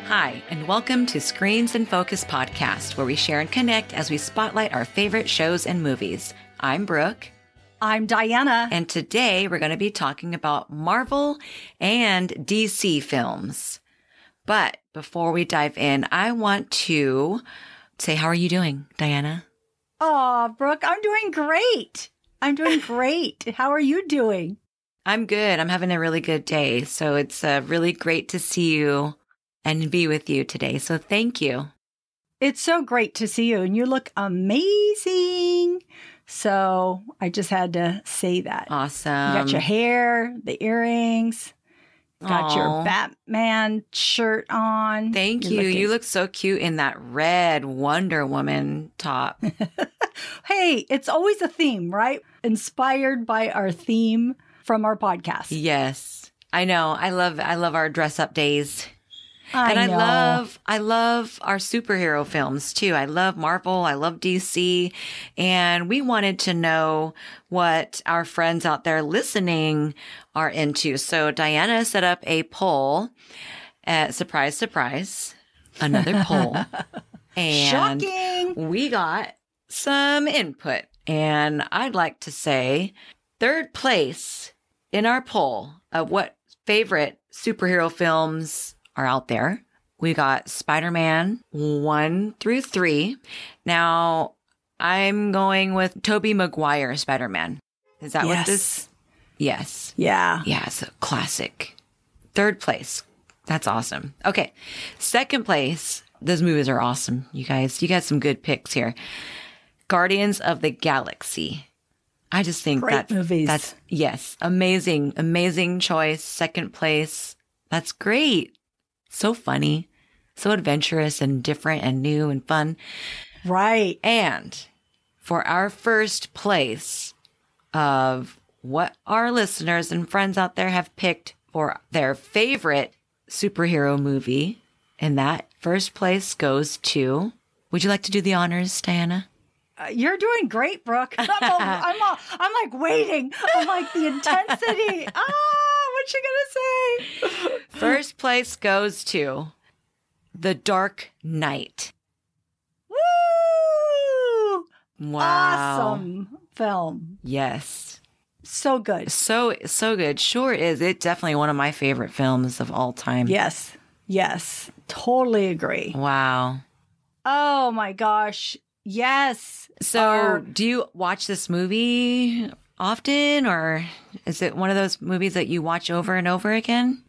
Hi, and welcome to Screens in Focus podcast, where we share and connect as we spotlight our favorite shows and movies. I'm Brooke. I'm Diana. And today we're going to be talking about Marvel and DC films. But before we dive in, I want to say, how are you doing, Diana? Oh, Brooke, I'm doing great. How are you doing? I'm good. I'm having a really good day. So it's really great to see you and be with you today. So thank you. It's so great to see you, and you look amazing. So I just had to say that. Awesome. You got your hair, the earrings, got your Batman shirt on. Thank you. You look so cute in that red Wonder Woman top. Hey, it's always a theme, right? Inspired by our theme from our podcast. Yes, I know. I love our dress up days. I love our superhero films too. I love Marvel. I love DC. And we wanted to know what our friends out there listening are into. So Diana set up a poll. Surprise, surprise. Another poll. And shocking. We got some input. And I'd like to say third place in our poll of what favorite superhero films are out there. We got Spider-Man 1 through 3. Now, I'm going with Tobey Maguire Spider-Man. Is that what this? Yes. Yeah. Yeah, it's a classic. Third place. That's awesome. Okay. Second place. Those movies are awesome, you guys. You got some good picks here. Guardians of the Galaxy. I just think great movies. That's, yes, amazing choice. Second place. That's great. So funny, so adventurous and different and new and fun. Right. And for our first place of what our listeners and friends out there have picked for their favorite superhero movie, and that first place goes to, would you like to do the honors, Diana? You're doing great, Brooke. I'm like waiting. I'm like the intensity. What you gonna say? First place goes to The Dark Knight. Woo! Wow. Awesome film. Yes. So good. So good. Sure is. It's definitely one of my favorite films of all time. Yes. Totally agree. Wow. Oh my gosh. Yes. So do you watch this movie often, or is it one of those movies that you watch over and over again?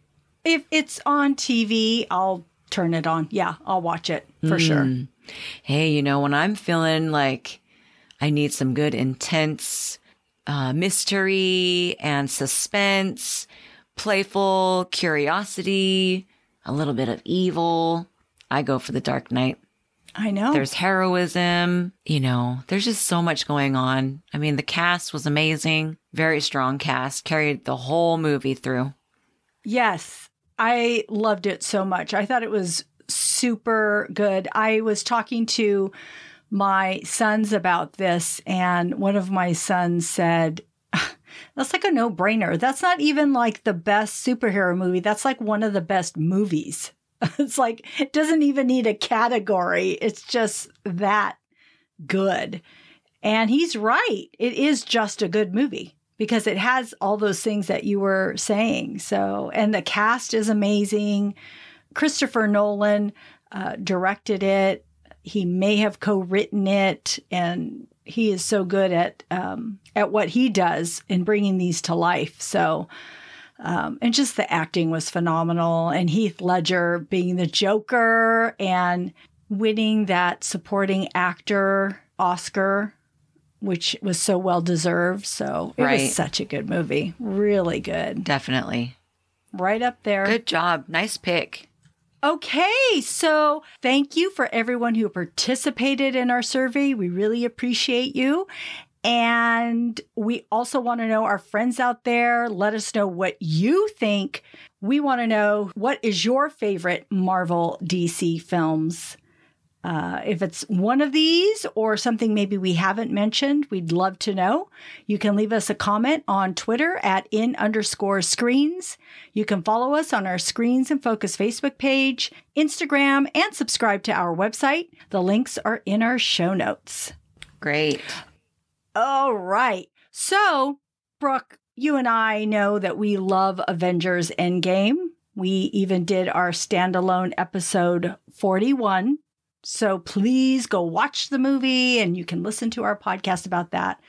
If it's on TV, I'll turn it on. Yeah, I'll watch it for sure. Hey, when I'm feeling like I need some good intense mystery and suspense, playful curiosity, a little bit of evil, I go for The Dark Knight. I know. There's heroism, there's just so much going on. I mean, the cast was amazing. Very strong cast, carried the whole movie through. Yes, I loved it so much. I thought it was super good. I was talking to my sons about this, and one of my sons said, that's like a no-brainer. That's not even like the best superhero movie. That's like one of the best movies. It's like, it doesn't even need a category. It's just that good. And he's right. It is just a good movie because it has all those things that you were saying. So, and the cast is amazing. Christopher Nolan directed it. He may have co-written it, and he is so good at what he does in bringing these to life. So, and just the acting was phenomenal. And Heath Ledger being the Joker and winning that supporting actor Oscar, which was so well deserved. So it was such a good movie. Really good. Definitely. Right up there. Good job. Nice pick. Okay, so thank you for everyone who participated in our survey. We really appreciate you. And we also want to know, our friends out there, let us know what you think. We want to know, what is your favorite Marvel DC films? If it's one of these or something maybe we haven't mentioned, we'd love to know. You can leave us a comment on Twitter at @in_screens. You can follow us on our Screens in Focus Facebook page, Instagram, and subscribe to our website. The links are in our show notes. Great. All right. So, Brooke, you and I know that we love Avengers Endgame. We even did our standalone episode 41. So please go watch the movie and you can listen to our podcast about that.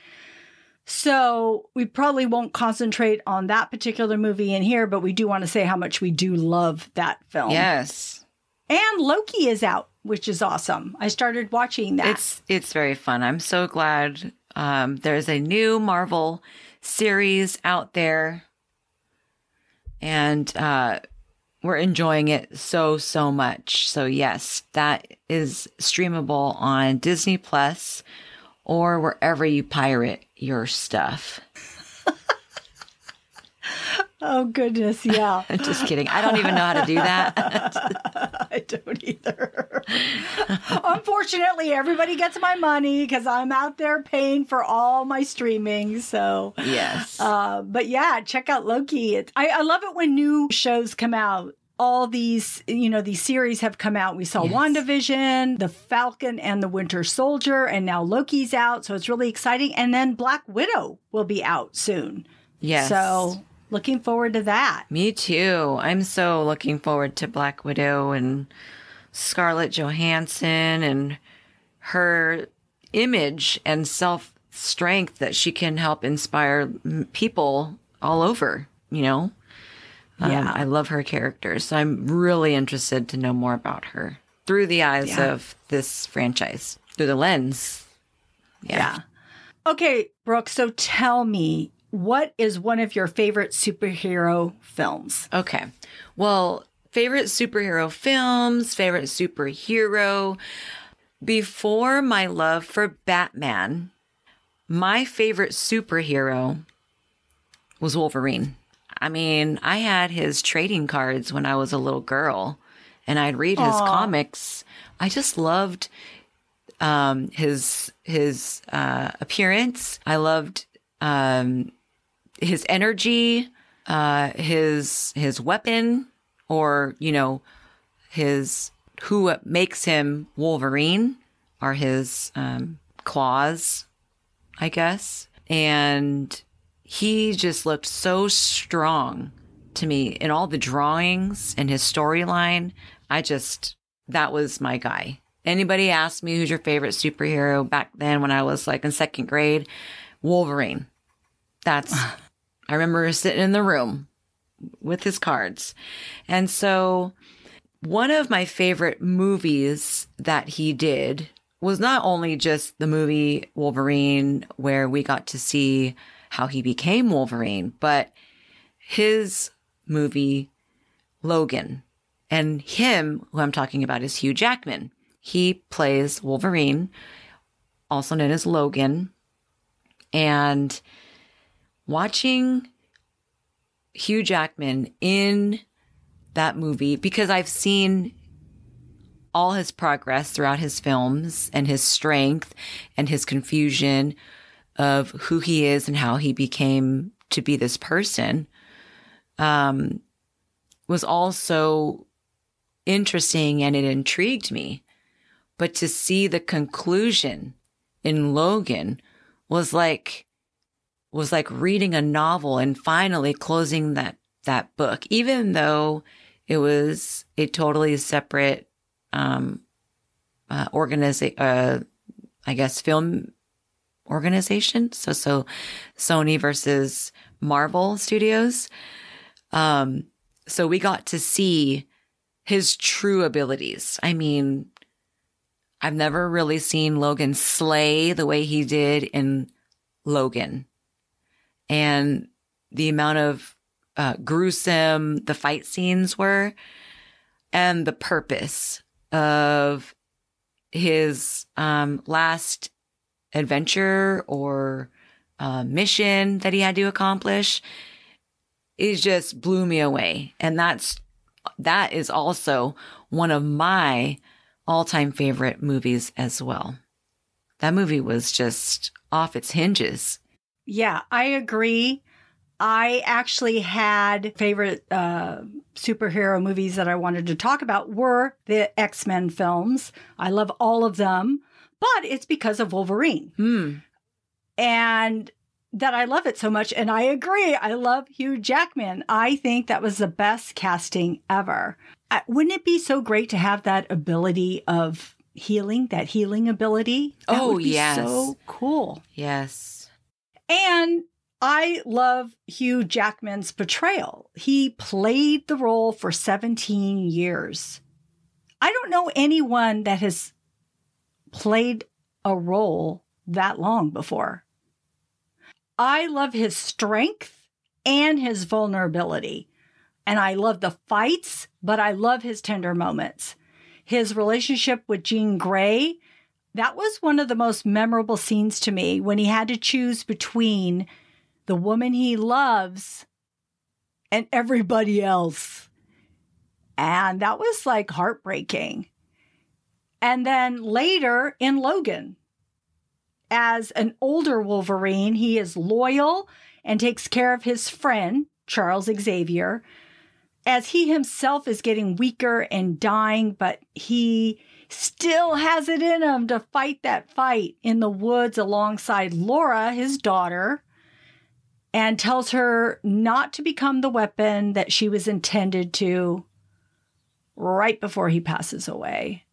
So we probably won't concentrate on that particular movie in here, but we do want to say how much we do love that film. Yes. And Loki is out, which is awesome. I started watching that. It's very fun. I'm so glad there's a new Marvel series out there. And we're enjoying it so much. So yes, that is streamable on Disney Plus or wherever you pirate your stuff. Oh, goodness. Yeah. Just kidding. I don't even know how to do that. I don't either. Unfortunately, everybody gets my money because I'm out there paying for all my streaming. So, yes. But yeah, check out Loki. I love it when new shows come out. All these, these series have come out. We saw WandaVision, The Falcon and the Winter Soldier, and now Loki's out. So it's really exciting. And then Black Widow will be out soon. Yes. So looking forward to that. Me too. I'm so looking forward to Black Widow and Scarlett Johansson and her image and self-strength that she can help inspire people all over, Yeah. I love her character. So I'm really interested to know more about her through the eyes of this franchise, through the lens. Yeah. Okay, Brooke, so tell me, what is one of your favorite superhero films? Okay. Well, favorite superhero films, favorite superhero. Before my love for Batman, my favorite superhero was Wolverine. I mean, I had his trading cards when I was a little girl, and I'd read his comics. I just loved his appearance. I loved his energy, his weapon, or who makes him Wolverine are his claws, I guess, and he just looked so strong to me in all the drawings and his storyline. That was my guy. Anybody asked me who's your favorite superhero back then when I was like in second grade, Wolverine. I remember sitting in the room with his cards. And so one of my favorite movies that he did was not only just the movie Wolverine, where we got to see how he became Wolverine, but his movie Logan. And him, who I'm talking about, is Hugh Jackman. He plays Wolverine, also known as Logan. And watching Hugh Jackman in that movie, because I've seen all his progress throughout his films and his strength and his confusion of who he is and how he became to be this person, was also interesting, and it intrigued me. But to see the conclusion in Logan was like reading a novel and finally closing that book, even though it was a totally separate film organization. So Sony versus Marvel Studios. So we got to see his true abilities. I mean, I've never really seen Logan slay the way he did in Logan. And the amount of gruesome the fight scenes were, and the purpose of his last adventure or mission that he had to accomplish, it just blew me away. And that is also one of my all-time favorite movies as well. That movie was just off its hinges. Yeah, I agree. I actually had favorite superhero movies that I wanted to talk about were the X-Men films. I love all of them, but it's because of Wolverine. And that I love it so much. And I agree. I love Hugh Jackman. I think that was the best casting ever. Wouldn't it be so great to have that ability of healing, that healing ability? That would be so cool. Yes. And I love Hugh Jackman's portrayal. He played the role for 17 years. I don't know anyone that has played a role that long before. I love his strength and his vulnerability. And I love the fights, but I love his tender moments. His relationship with Jean Grey, that was one of the most memorable scenes to me when he had to choose between the woman he loves and everybody else. And that was like heartbreaking. And then later in Logan, as an older Wolverine, he is loyal and takes care of his friend, Charles Xavier, as he himself is getting weaker and dying, but he still has it in him to fight that fight in the woods alongside Laura, his daughter, and tells her not to become the weapon that she was intended to right before he passes away.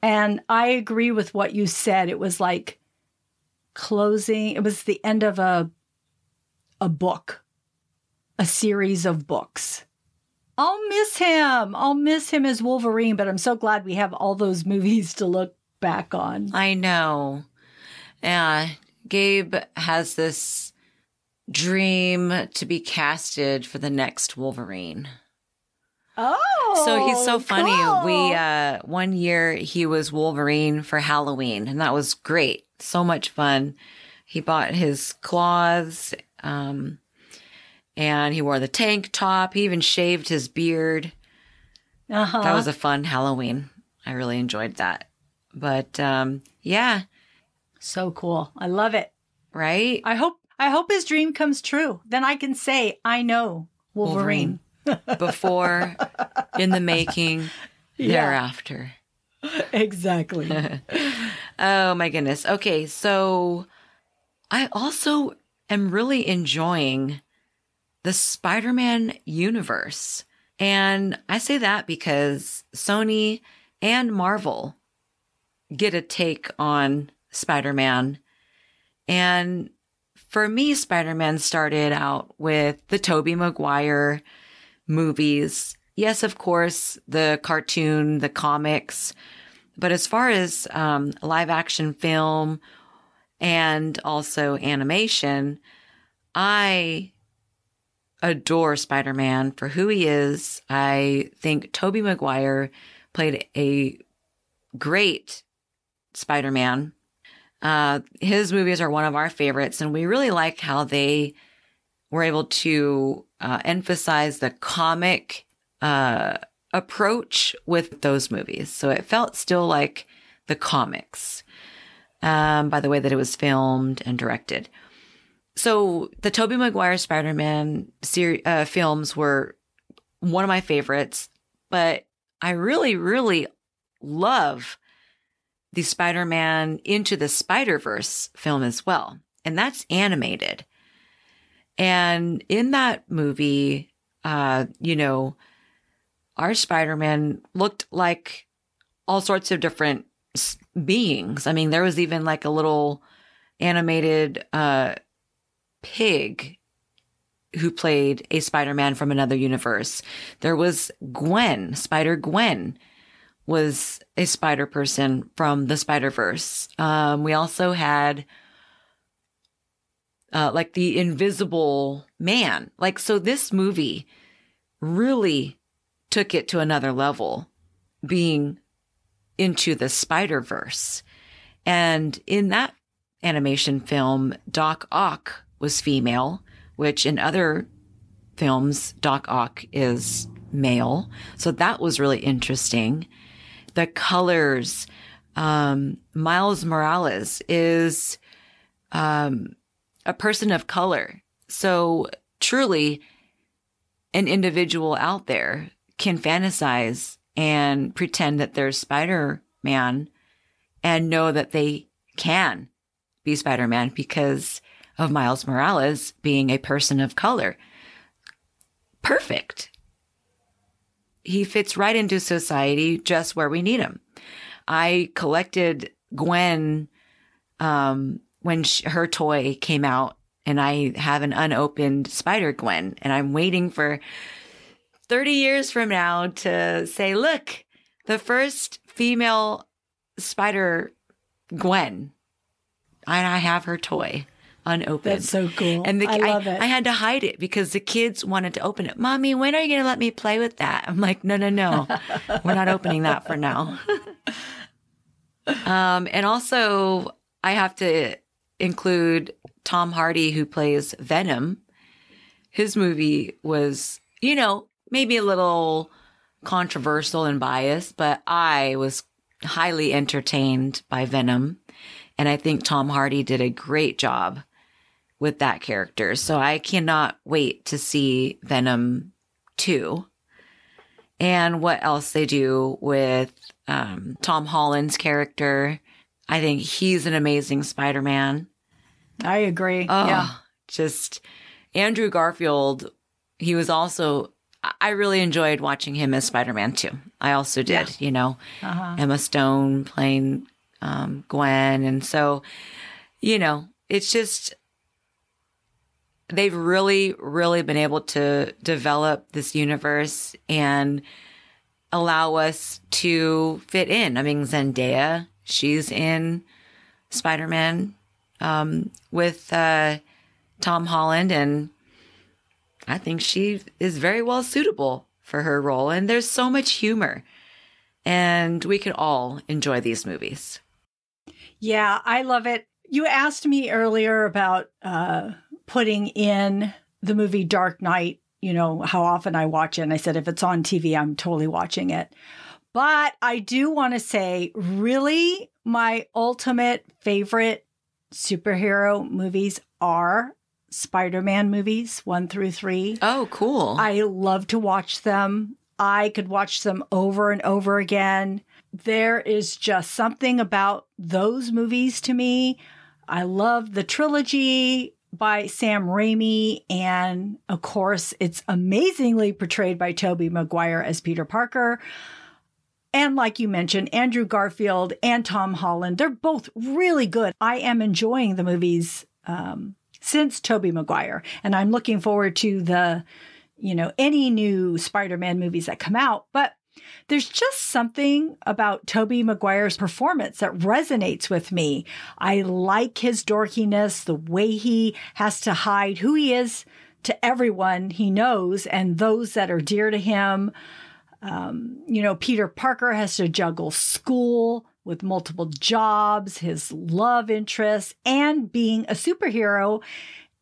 And I agree with what you said. It was like closing. It was the end of a book, a series of books. I'll miss him. I'll miss him as Wolverine, but I'm so glad we have all those movies to look back on. I know. Gabe has this dream to be casted for the next Wolverine. Oh, so he's so funny. cool. We one year he was Wolverine for Halloween, and that was great. So much fun. He bought his claws, and he wore the tank top. He even shaved his beard. That was a fun Halloween. I really enjoyed that. But yeah, so cool. I love it. Right? I hope his dream comes true. Then I can say I know Wolverine. Before, in the making, thereafter. Exactly. Oh my goodness. Okay, so I also am really enjoying the Spider-Man universe. And I say that because Sony and Marvel get a take on Spider-Man. And for me, Spider-Man started out with the Tobey Maguire movies. Yes, of course, the cartoon, the comics. But as far as live action film and also animation, I adore Spider-Man for who he is. I think Tobey Maguire played a great Spider-Man. His movies are one of our favorites, and we really like how they were able to emphasize the comic approach with those movies. So it felt still like the comics by the way that it was filmed and directed. So the Tobey Maguire Spider-Man films were one of my favorites, but I really, really love the Spider-Man Into the Spider-Verse film as well. And that's animated. And in that movie, our Spider-Man looked like all sorts of different beings. I mean, there was even like a little animated pig who played a Spider-Man from another universe. There was Gwen, Spider-Gwen was a spider person from the Spider-Verse. We also had like the Invisible Man. So this movie really took it to another level, being into the Spider-Verse. And in that animation film, Doc Ock was female, which in other films, Doc Ock is male. So that was really interesting. the colors. Miles Morales is a person of color. So truly, an individual out there can fantasize and pretend that they're Spider-Man and know that they can be Spider-Man because of Miles Morales being a person of color. Perfect. He fits right into society just where we need him. I collected Gwen when her toy came out, and I have an unopened Spider-Gwen, and I'm waiting for 30 years from now to say, look, the first female Spider-Gwen, and I have her toy unopened. That's so cool. And I love it. I had to hide it because the kids wanted to open it. Mommy, when are you going to let me play with that? I'm like, no. We're not opening that for now. And also, I have to include Tom Hardy, who plays Venom. His movie was, maybe a little controversial and biased, but I was highly entertained by Venom. And I think Tom Hardy did a great job with that character. So I cannot wait to see Venom 2. And what else they do with Tom Holland's character. I think he's an amazing Spider-Man. I agree. Oh, yeah. Just Andrew Garfield. He was also, I really enjoyed watching him as Spider-Man too. I also did, Emma Stone playing Gwen. And so, it's just, they've really, really been able to develop this universe and allow us to fit in. I mean, Zendaya, she's in Spider-Man with Tom Holland, and I think she is very well suitable for her role. And there's so much humor, and we can all enjoy these movies. Yeah, I love it. You asked me earlier about putting in the movie Dark Knight, how often I watch it. And I said, if it's on TV, I'm totally watching it. But I do want to say, really, my ultimate favorite superhero movies are Spider-Man movies 1 through 3. Oh, cool. I love to watch them. I could watch them over and over again. There is just something about those movies to me. I love the trilogy by Sam Raimi. And of course, it's amazingly portrayed by Tobey Maguire as Peter Parker. And like you mentioned, Andrew Garfield and Tom Holland, they're both really good. I am enjoying the movies since Tobey Maguire. And I'm looking forward to the, any new Spider-Man movies that come out. But there's just something about Tobey Maguire's performance that resonates with me. I like his dorkiness, the way he has to hide who he is to everyone he knows and those that are dear to him. Peter Parker has to juggle school with multiple jobs, his love interests, and being a superhero,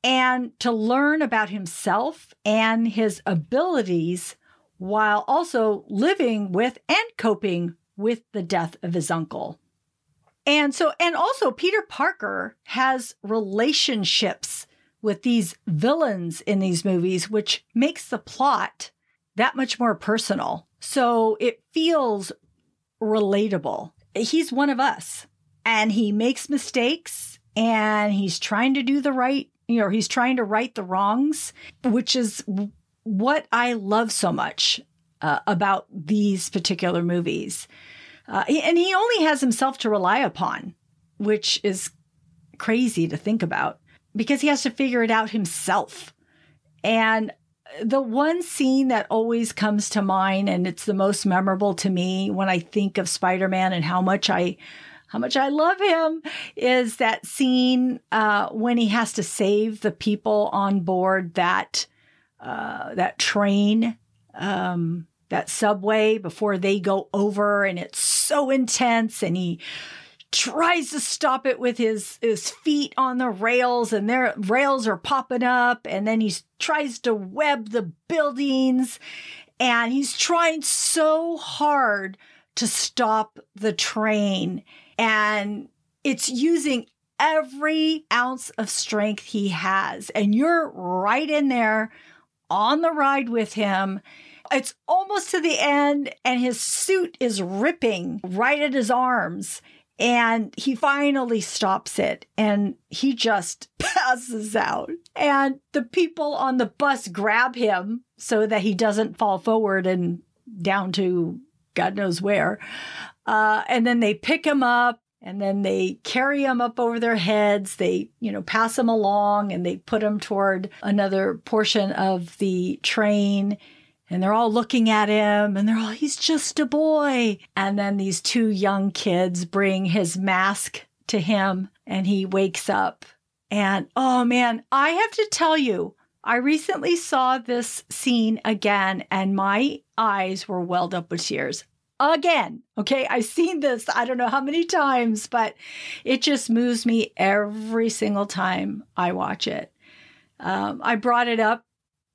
and to learn about himself and his abilities while also living with and coping with the death of his uncle. And also Peter Parker has relationships with these villains in these movies, which makes the plot that much more personal. So it feels relatable. He's one of us, and he makes mistakes, and he's trying to do the right, he's trying to right the wrongs, which is what I love so much about these particular movies. And he only has himself to rely upon, which is crazy to think about because he has to figure it out himself. And the one scene that always comes to mind, and it's the most memorable to me when I think of Spider-Man and how much I love him, is that scene when he has to save the people on board that train, that subway before they go over, and it's so intense, and he tries to stop it with his feet on the rails, and their rails are popping up, and then he tries to web the buildings, and he's trying so hard to stop the train. And it's using every ounce of strength he has. And you're right in there on the ride with him. It's almost to the end, and his suit is ripping right at his arms. And he finally stops it, and he just passes out. And the people on the bus grab him so that he doesn't fall forward and down to God knows where. And then they pick him up, and then they carry him up over their heads. They, pass him along, and they put him toward another portion of the train. And they're all looking at him, and they're all, he's just a boy. And then these two young kids bring his mask to him, and he wakes up. And oh man, I have to tell you, I recently saw this scene again, and my eyes were welled up with tears. Again. Okay, I've seen this, I don't know how many times, but it just moves me every single time I watch it. I brought it up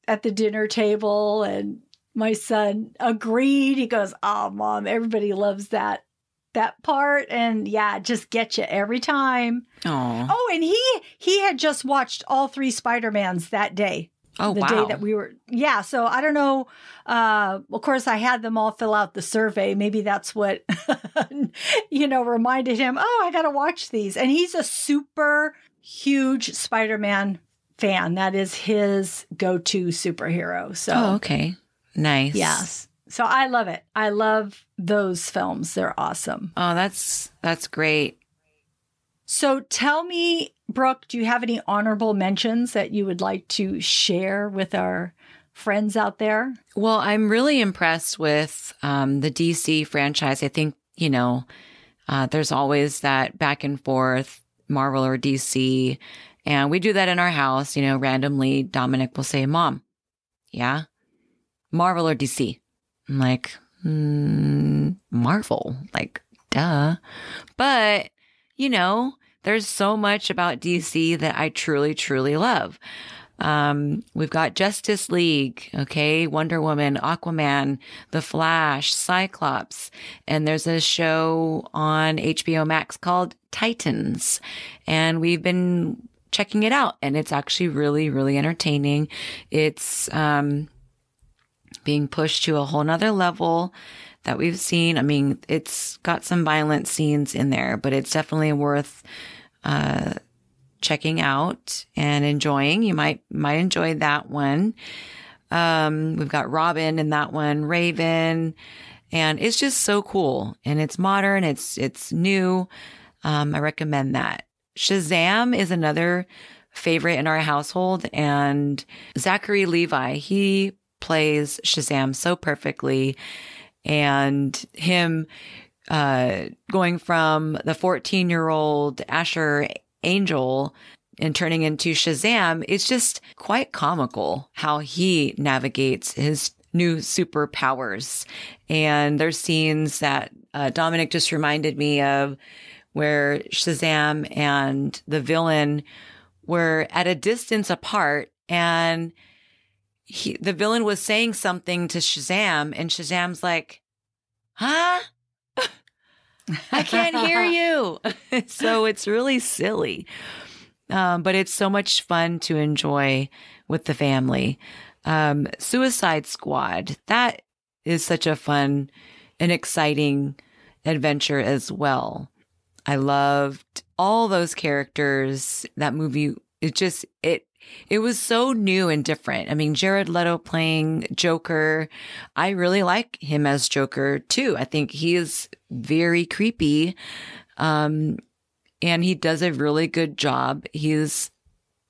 at the dinner table, and my son agreed. He goes, "Oh, Mom, everybody loves that part." And yeah, it just gets you every time. Aww. Oh, and he had just watched all 3 Spider-Mans that day. Oh, the wow. day that we were, yeah. So I don't know. Of course, I had them all fill out the survey. Maybe that's what, reminded him, oh, I got to watch these. And he's a super huge Spider-Man fan. That is his go-to superhero. So, Oh, okay. Nice. Yes. So I love it. I love those films. They're awesome. Oh, that's great. So tell me, Brooke, do you have any honorable mentions that you would like to share with our friends out there? Well, I'm really impressed with the DC franchise. I think, there's always that back and forth, Marvel or DC. And we do that in our house, randomly. Dominic will say, "Mom, yeah, Marvel or DC?" I'm like, Marvel, like, duh. But, there's so much about DC that I truly, truly love. We've got Justice League, okay, Wonder Woman, Aquaman, The Flash, Cyclops, and there's a show on HBO Max called Titans, and we've been checking it out, and it's actually really, really entertaining. It's being pushed to a whole nother level that we've seen. I mean, it's got some violent scenes in there, but it's definitely worth checking out and enjoying. You might enjoy that one. We've got Robin in that one, Raven, and it's just so cool. And it's modern. It's new. I recommend that. Shazam is another favorite in our household, and Zachary Levi, he plays Shazam so perfectly. And him going from the 14-year-old Asher Angel and turning into Shazam, it's just quite comical how he navigates his new superpowers. And there's scenes that Dominic just reminded me of where Shazam and the villain were at a distance apart, and the villain was saying something to Shazam, and Shazam's like, "Huh? I can't hear you." So it's really silly. But it's so much fun to enjoy with the family. Suicide Squad, that is such a fun and exciting adventure as well. I loved all those characters. That movie, it was so new and different. I mean, Jared Leto playing Joker, I really like him as Joker too. I think he is very creepy. And he does a really good job. He's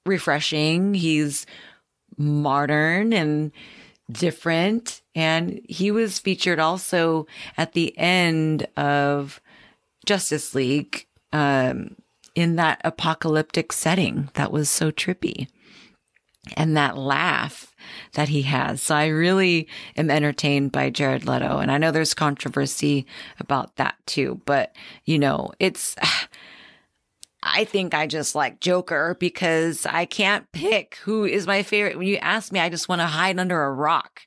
refreshing. He's modern and different. And he was featured also at the end of Justice League, in that apocalyptic setting. That was so trippy. And that laugh that he has. So I really am entertained by Jared Leto. And I know there's controversy about that too, but I think I just like Joker because I can't pick who is my favorite. When you ask me, I just want to hide under a rock.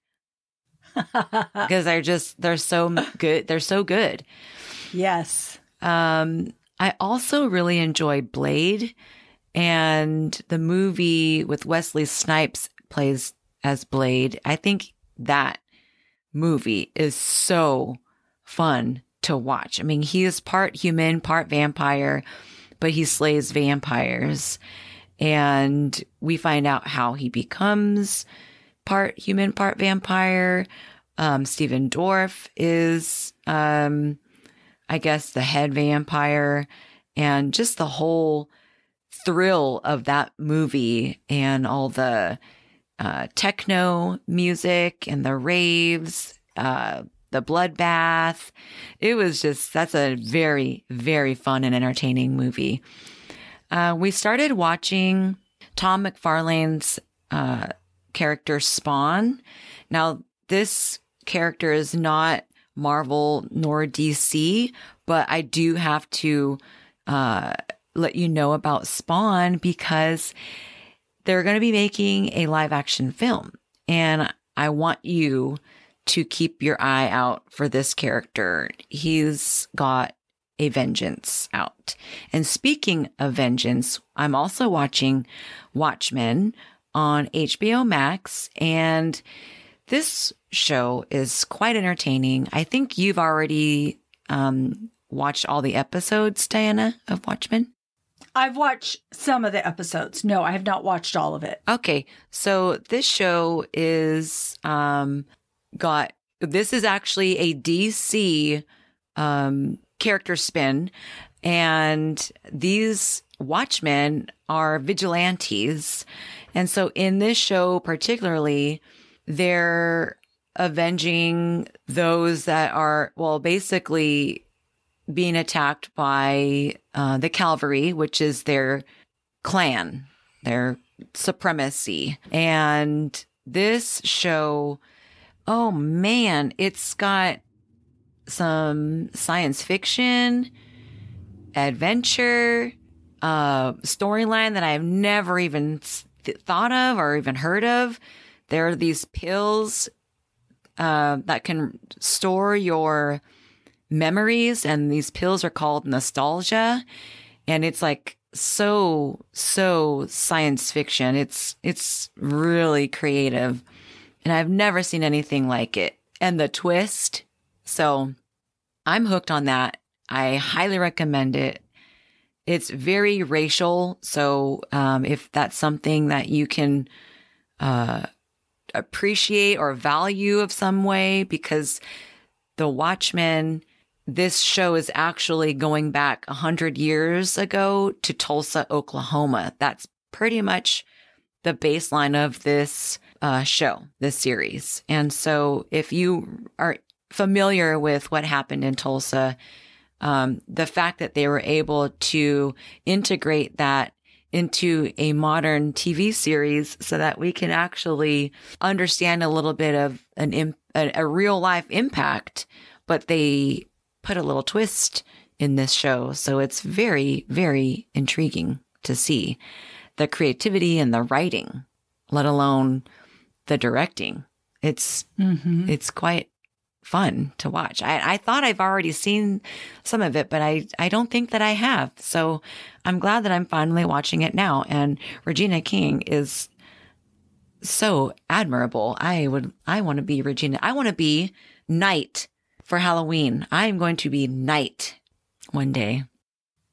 because they're so good. They're so good. Yes. I also really enjoy Blade, and the movie with Wesley Snipes plays as Blade. I think that movie is so fun to watch. I mean, he is part human, part vampire, but he slays vampires. And we find out how he becomes part human, part vampire. Stephen Dorff is, I guess, the head vampire, and just the whole thrill of that movie and all the techno music and the raves, the bloodbath. That's a very, very fun and entertaining movie. We started watching Tom McFarlane's character Spawn. Now, this character is not Marvel nor DC, but I do have to let you know about Spawn because they're going to be making a live action film, and I want you to keep your eye out for this character. He's got a vengeance out. And speaking of vengeance, I'm also watching Watchmen on HBO Max, and this show is quite entertaining. I think you've already watched all the episodes, Diana, of Watchmen. I've watched some of the episodes. No, I have not watched all of it. Okay. So this show is this is actually a DC character spin, and these Watchmen are vigilantes. And so in this show particularly, they're avenging those that are, well, basically being attacked by the Cavalry, which is their clan, their supremacy. And this show, oh man, it's got some science fiction, adventure, storyline that I've never even thought of or even heard of. There are these pills that can store your memories, and these pills are called nostalgia, and it's like so science fiction. It's really creative, and I've never seen anything like it. And the twist, so I'm hooked on that. I highly recommend it. It's very racial, so if that's something that you can appreciate or value of some way, because the Watchmen, this show is actually going back 100 years ago to Tulsa, Oklahoma. That's pretty much the baseline of this show, this series. And so if you are familiar with what happened in Tulsa, the fact that they were able to integrate that into a modern TV series so that we can actually understand a little bit of a real life impact, but they put a little twist in this show. So it's very, very intriguing to see the creativity and the writing, let alone the directing. It's quite fun to watch. I thought I've already seen some of it, but I don't think that I have. So I'm glad that I'm finally watching it now. And Regina King is so admirable. I want to be Regina. I want to be Knight for Halloween. I'm going to be Knight one day.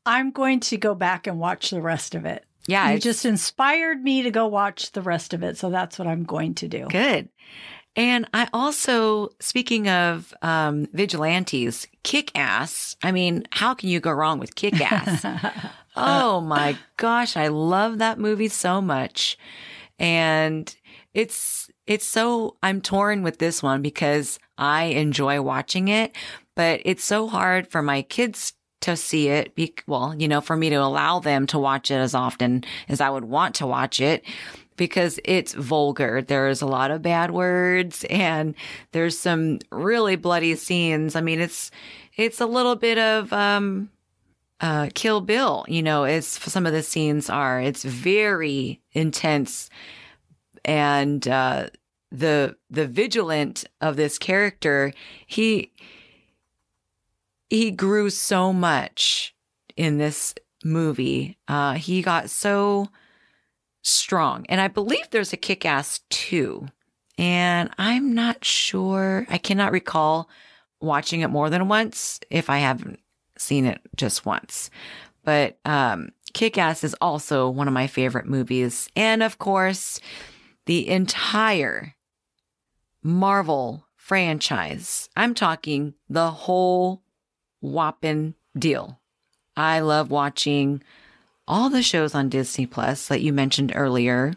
I'm going to go back and watch the rest of it. Yeah. You just inspired me to go watch the rest of it. So that's what I'm going to do. Good. And I also, speaking of vigilantes, Kick-Ass. I mean, how can you go wrong with Kick-Ass? Oh my gosh, I love that movie so much. And it's so, I'm torn with this one because I enjoy watching it, but it's so hard for my kids to see it. For me to allow them to watch it as often as I would want to watch it, because it's vulgar. There's a lot of bad words and there's some really bloody scenes. I mean, it's a little bit of Kill Bill, as some of the scenes are. It's very intense, and the vigilant of this character, he grew so much in this movie. He got so strong. And I believe there's a Kick-Ass 2. And I'm not sure. I cannot recall watching it more than once if I haven't seen it just once. But Kick-Ass is also one of my favorite movies. And of course, the entire Marvel franchise. I'm talking the whole whopping deal. I love watching all the shows on Disney Plus that you mentioned earlier,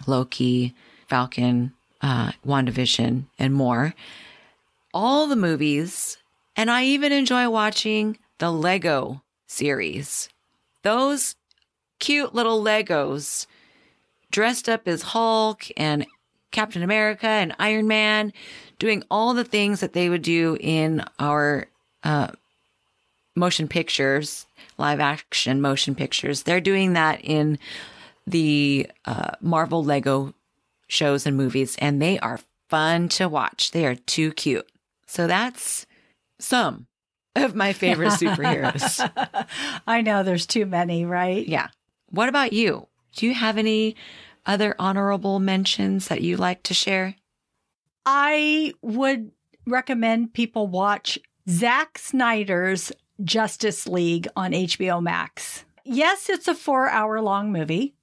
Loki, Falcon, WandaVision, and more. All the movies, and I even enjoy watching the Lego series. Those cute little Legos dressed up as Hulk and Captain America and Iron Man, doing all the things that they would do in our motion pictures, live action motion pictures. They're doing that in the Marvel Lego shows and movies, and they are fun to watch. They are too cute. So that's some of my favorite superheroes. I know there's too many, right? Yeah. What about you? Do you have any other honorable mentions that you like to share? I would recommend people watch Zack Snyder's Justice League on HBO Max. Yes, it's a 4-hour-long movie,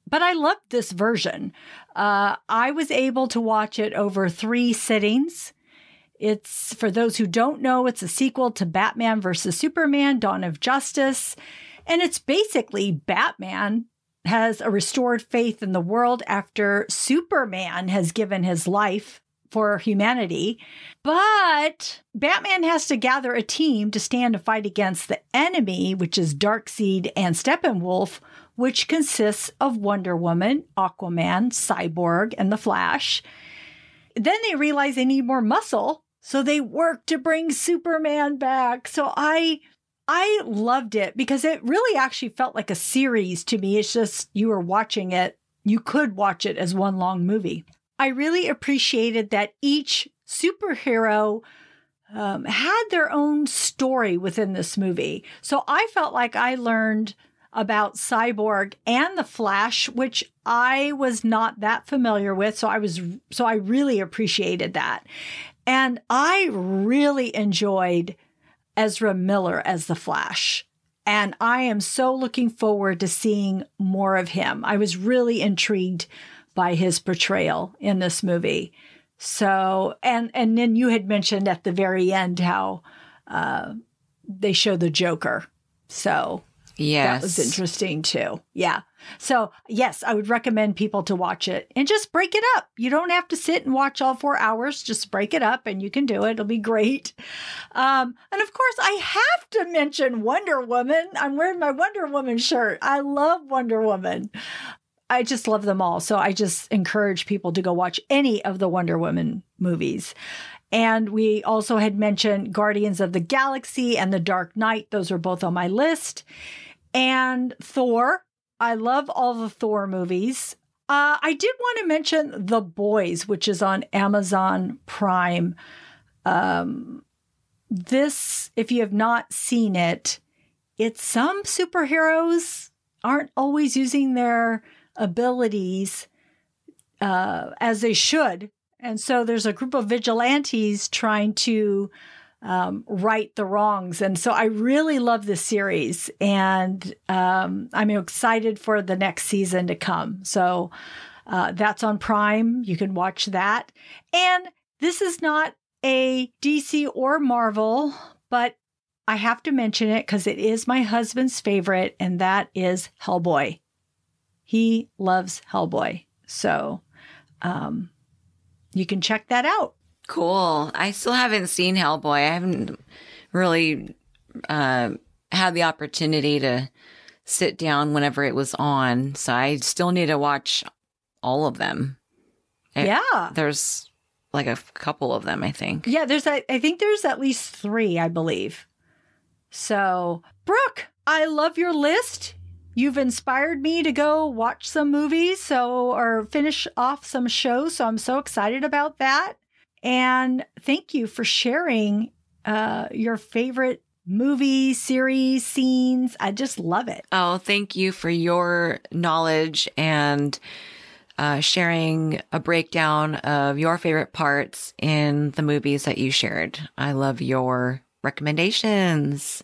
but I loved this version. I was able to watch it over 3 sittings. It's, for those who don't know, it's a sequel to Batman versus Superman, Dawn of Justice. And it's basically Batman has a restored faith in the world after Superman has given his life for humanity. But Batman has to gather a team to stand and fight against the enemy, which is Darkseid and Steppenwolf, which consists of Wonder Woman, Aquaman, Cyborg, and the Flash. Then they realize they need more muscle, so they work to bring Superman back. So I loved it because it really actually felt like a series to me. It's just you were watching it. You could watch it as one long movie. I really appreciated that each superhero had their own story within this movie. So I felt like I learned about Cyborg and the Flash, which I was not that familiar with. So I really appreciated that. And I really enjoyed Ezra Miller as the Flash. And I am so looking forward to seeing more of him. I was really intrigued by his portrayal in this movie. So, and then you had mentioned at the very end how they show the Joker. So yes, that was interesting too. Yeah. So yes, I would recommend people to watch it and just break it up. You don't have to sit and watch all 4 hours. Just break it up and you can do it. It'll be great. And of course, I have to mention Wonder Woman. I'm wearing my Wonder Woman shirt. I love Wonder Woman. I just love them all. So I just encourage people to go watch any of the Wonder Woman movies. And we also had mentioned Guardians of the Galaxy and The Dark Knight. Those are both on my list. And Thor. I love all the Thor movies. I did want to mention The Boys, which is on Amazon Prime. This, if you have not seen it, it's some superheroes aren't always using their abilities as they should. And so there's a group of vigilantes trying to right the wrongs. And so I really love this series. And I'm excited for the next season to come. So that's on Prime. You can watch that. And this is not a DC or Marvel, but I have to mention it because it is my husband's favorite, and that is Hellboy. He loves Hellboy. So you can check that out. Cool. I still haven't seen Hellboy. I haven't really had the opportunity to sit down whenever it was on. So I still need to watch all of them. Yeah. There's like a couple of them, I think. Yeah, I think there's at least 3, I believe. So, Brooke, I love your list. You've inspired me to go watch some movies or finish off some shows. So I'm so excited about that. And thank you for sharing your favorite movie, series, scenes. I just love it. Oh, thank you for your knowledge and sharing a breakdown of your favorite parts in the movies that you shared. I love your recommendations.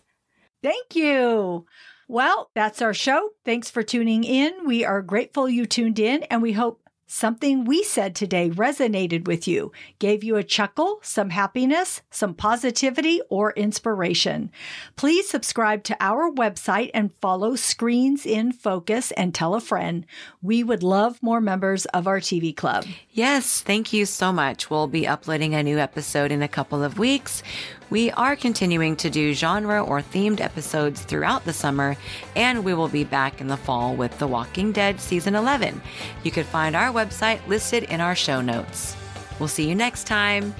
Thank you. Well, that's our show. Thanks for tuning in. We are grateful you tuned in, and we hope something we said today resonated with you, gave you a chuckle, some happiness, some positivity, or inspiration. Please subscribe to our website and follow Screens in Focus and tell a friend. We would love more members of our TV club. Yes, thank you so much. We'll be uploading a new episode in a couple of weeks. We are continuing to do genre or themed episodes throughout the summer, and we will be back in the fall with The Walking Dead Season 11. You can find our website listed in our show notes. We'll see you next time.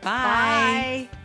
Bye. Bye.